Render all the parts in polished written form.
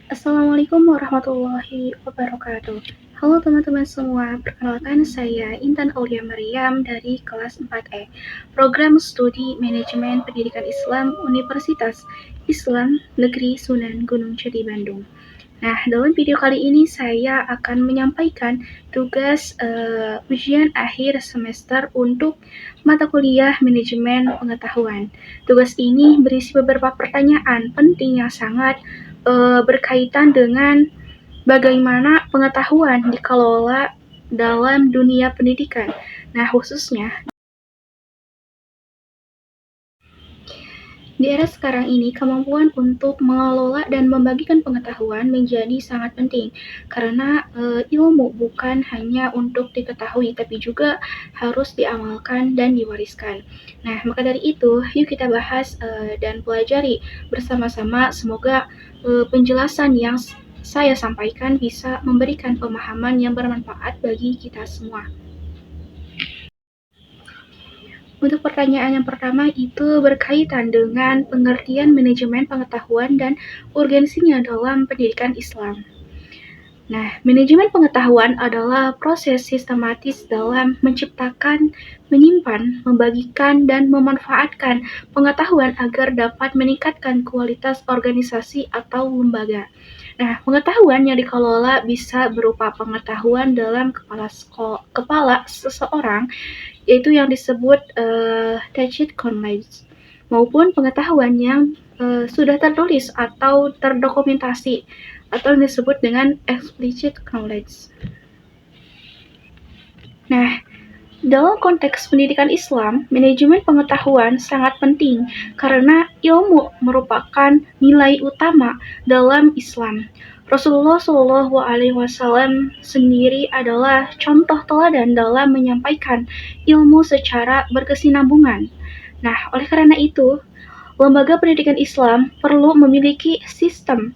Assalamualaikum warahmatullahi wabarakatuh. Halo teman-teman semua, perkenalkan saya Intan Aulia Maryam dari kelas 4E, Program Studi Manajemen Pendidikan Islam Universitas Islam Negeri Sunan Gunung Jati Bandung. Nah, dalam video kali ini saya akan menyampaikan tugas ujian akhir semester untuk mata kuliah manajemen pengetahuan. Tugas ini berisi beberapa pertanyaan penting yang sangat berkaitan dengan bagaimana pengetahuan dikelola dalam dunia pendidikan. Nah, khususnya di era sekarang ini, kemampuan untuk mengelola dan membagikan pengetahuan menjadi sangat penting karena ilmu bukan hanya untuk diketahui, tapi juga harus diamalkan dan diwariskan. Nah, maka dari itu, yuk kita bahas dan pelajari bersama-sama. Semoga penjelasan yang saya sampaikan bisa memberikan pemahaman yang bermanfaat bagi kita semua. Untuk pertanyaan yang pertama itu berkaitan dengan pengertian manajemen pengetahuan dan urgensinya dalam pendidikan Islam. Nah, manajemen pengetahuan adalah proses sistematis dalam menciptakan, menyimpan, membagikan, dan memanfaatkan pengetahuan agar dapat meningkatkan kualitas organisasi atau lembaga. Nah, pengetahuan yang dikelola bisa berupa pengetahuan dalam kepala seseorang, yaitu yang disebut tacit knowledge, maupun pengetahuan yang sudah tertulis atau terdokumentasi atau yang disebut dengan explicit knowledge. Nah, dalam konteks pendidikan Islam, manajemen pengetahuan sangat penting karena ilmu merupakan nilai utama dalam Islam. Rasulullah Shallallahu Alaihi Wasallam sendiri adalah contoh teladan dalam menyampaikan ilmu secara berkesinambungan. Nah, oleh karena itu, lembaga pendidikan Islam perlu memiliki sistem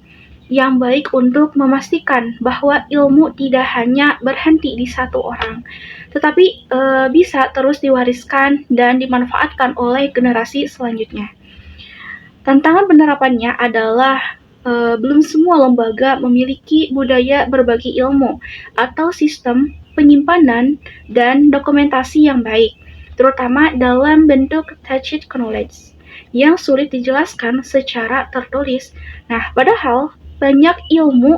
yang baik untuk memastikan bahwa ilmu tidak hanya berhenti di satu orang, tetapi bisa terus diwariskan dan dimanfaatkan oleh generasi selanjutnya. Tantangan penerapannya adalah belum semua lembaga memiliki budaya berbagi ilmu atau sistem penyimpanan dan dokumentasi yang baik, terutama dalam bentuk tacit knowledge yang sulit dijelaskan secara tertulis. Nah, padahal banyak ilmu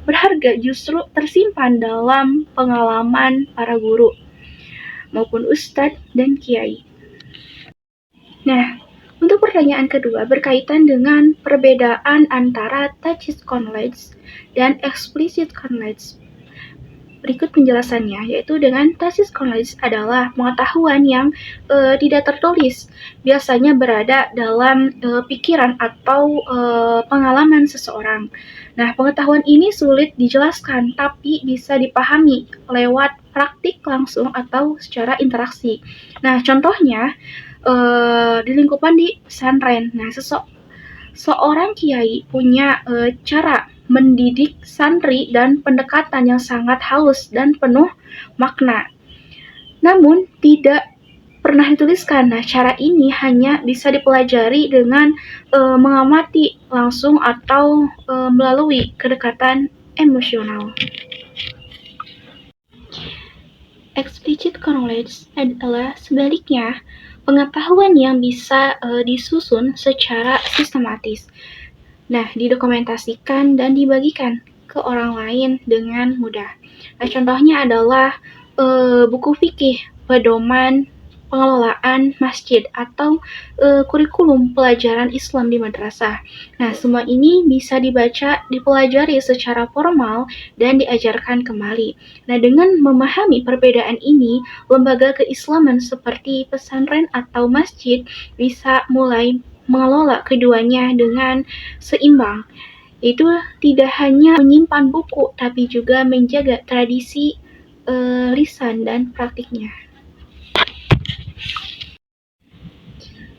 berharga justru tersimpan dalam pengalaman para guru maupun ustadz dan kiai. Nah, untuk pertanyaan kedua berkaitan dengan perbedaan antara tacit knowledge dan explicit knowledge. Berikut penjelasannya, yaitu dengan tacit knowledge adalah pengetahuan yang tidak tertulis, biasanya berada dalam pikiran atau pengalaman seseorang. Nah, pengetahuan ini sulit dijelaskan, tapi bisa dipahami lewat praktik langsung atau secara interaksi. Nah, contohnya di lingkupan di pesantren. Nah, seorang kiai punya cara mendidik santri dan pendekatan yang sangat halus dan penuh makna. Namun tidak pernah dituliskan. Nah, cara ini hanya bisa dipelajari dengan mengamati langsung atau melalui kedekatan emosional. Explicit knowledge adalah sebaliknya pengetahuan yang bisa disusun secara sistematis. Nah, didokumentasikan dan dibagikan ke orang lain dengan mudah. Nah, contohnya adalah buku fikih, pedoman pengelolaan masjid, atau kurikulum pelajaran Islam di madrasah. Nah, semua ini bisa dibaca, dipelajari secara formal, dan diajarkan kembali. Nah, dengan memahami perbedaan ini, lembaga keislaman seperti pesantren atau masjid bisa mulai mengelola keduanya dengan seimbang. Itu tidak hanya menyimpan buku, tapi juga menjaga tradisi lisan dan praktiknya.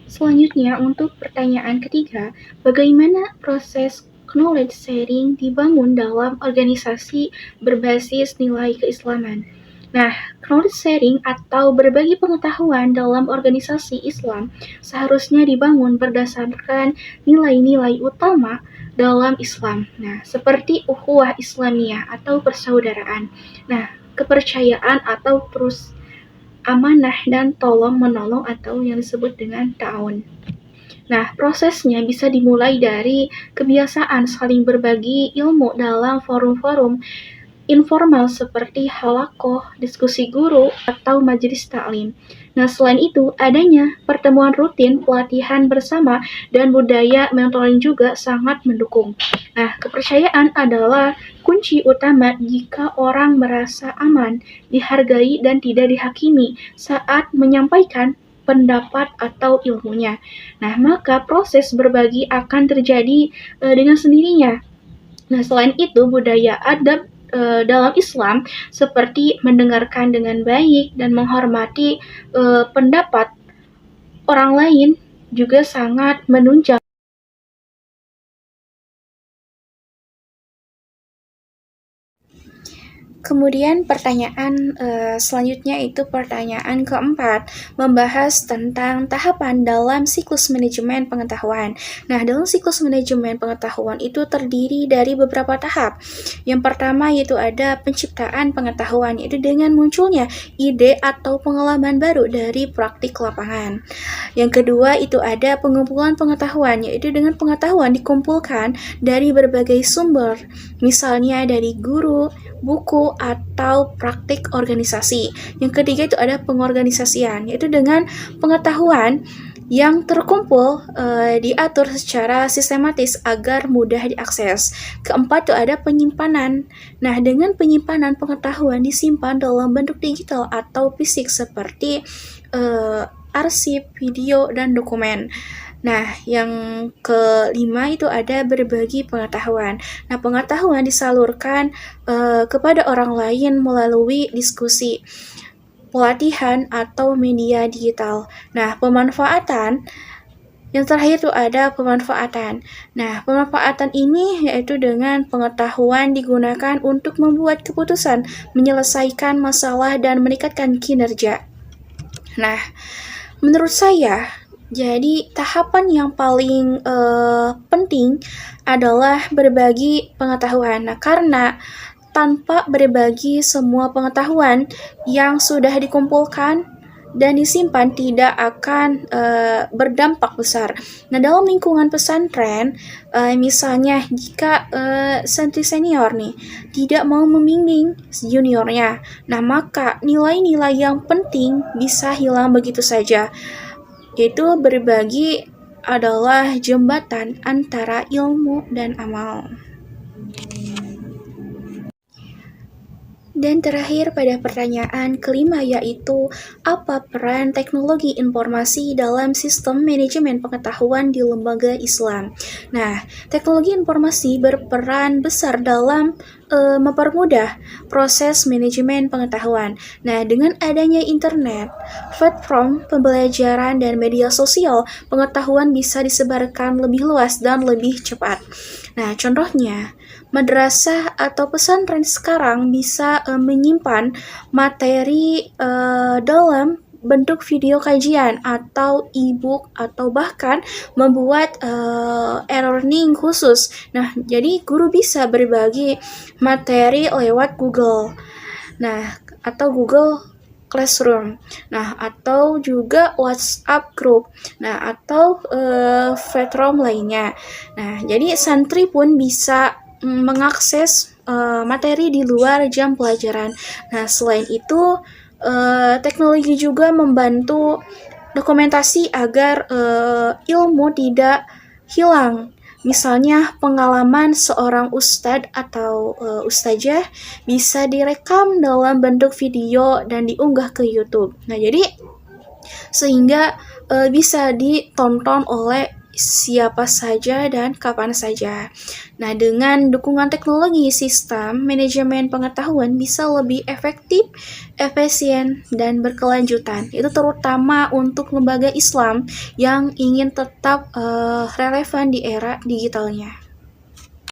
Selanjutnya, untuk pertanyaan ketiga, bagaimana proses knowledge sharing dibangun dalam organisasi berbasis nilai keislaman? Nah, knowledge sharing atau berbagi pengetahuan dalam organisasi Islam seharusnya dibangun berdasarkan nilai-nilai utama dalam Islam. Nah, seperti ukhuwah Islamiyah atau persaudaraan. Nah, kepercayaan atau amanah dan tolong-menolong atau yang disebut dengan ta'awun. Nah, prosesnya bisa dimulai dari kebiasaan saling berbagi ilmu dalam forum-forum informal seperti halakoh, diskusi guru, atau majelis taklim. Nah, selain itu, adanya pertemuan rutin, pelatihan bersama, dan budaya mentoring juga sangat mendukung. Nah, kepercayaan adalah kunci utama jika orang merasa aman, dihargai, dan tidak dihakimi saat menyampaikan pendapat atau ilmunya. Nah, maka proses berbagi akan terjadi dengan sendirinya. Nah, selain itu, budaya adab dalam Islam seperti mendengarkan dengan baik dan menghormati pendapat orang lain juga sangat menunjang. Kemudian pertanyaan selanjutnya itu pertanyaan keempat, membahas tentang tahapan dalam siklus manajemen pengetahuan. Nah, dalam siklus manajemen pengetahuan itu terdiri dari beberapa tahap. Yang pertama yaitu ada penciptaan pengetahuan, yaitu dengan munculnya ide atau pengalaman baru dari praktik lapangan. Yang kedua itu ada pengumpulan pengetahuan, yaitu dengan pengetahuan dikumpulkan dari berbagai sumber, misalnya dari guru, buku, atau praktik organisasi. Yang ketiga itu ada pengorganisasian, yaitu dengan pengetahuan yang terkumpul diatur secara sistematis agar mudah diakses. Keempat itu ada penyimpanan. Nah, dengan penyimpanan pengetahuan disimpan dalam bentuk digital atau fisik seperti arsip, video, dan dokumen. Nah, yang kelima itu ada berbagi pengetahuan. Nah, pengetahuan disalurkan kepada orang lain melalui diskusi, pelatihan, atau media digital. Nah, pemanfaatan yang terakhir itu ada pemanfaatan. Nah, pemanfaatan ini yaitu dengan pengetahuan digunakan untuk membuat keputusan, menyelesaikan masalah, dan meningkatkan kinerja. Nah, menurut saya, jadi tahapan yang paling penting adalah berbagi pengetahuan. Nah, karena tanpa berbagi semua pengetahuan yang sudah dikumpulkan dan disimpan tidak akan berdampak besar. Nah, dalam lingkungan pesantren, misalnya jika santri senior nih tidak mau membimbing juniornya, nah maka nilai-nilai yang penting bisa hilang begitu saja. Yaitu berbagi adalah jembatan antara ilmu dan amal. Dan terakhir pada pertanyaan kelima yaitu apa peran teknologi informasi dalam sistem manajemen pengetahuan di lembaga Islam. Nah, teknologi informasi berperan besar dalam mempermudah proses manajemen pengetahuan. Nah, dengan adanya internet, platform pembelajaran, dan media sosial, pengetahuan bisa disebarkan lebih luas dan lebih cepat. Nah, contohnya, madrasah atau pesantren sekarang bisa menyimpan materi dalam bentuk video kajian atau e-book atau bahkan membuat e-learning khusus. Nah, jadi guru bisa berbagi materi lewat Google. Nah, atau Google Classroom. Nah, atau juga WhatsApp group. Nah, atau platform lainnya. Nah, jadi santri pun bisa mengakses materi di luar jam pelajaran. Nah, selain itu, teknologi juga membantu dokumentasi agar ilmu tidak hilang. Misalnya pengalaman seorang ustadz atau ustazah bisa direkam dalam bentuk video dan diunggah ke YouTube. Nah, jadi sehingga bisa ditonton oleh siapa saja dan kapan saja. Nah, dengan dukungan teknologi, sistem manajemen pengetahuan bisa lebih efektif, efisien, dan berkelanjutan. Itu terutama untuk lembaga Islam yang ingin tetap relevan di era digitalnya.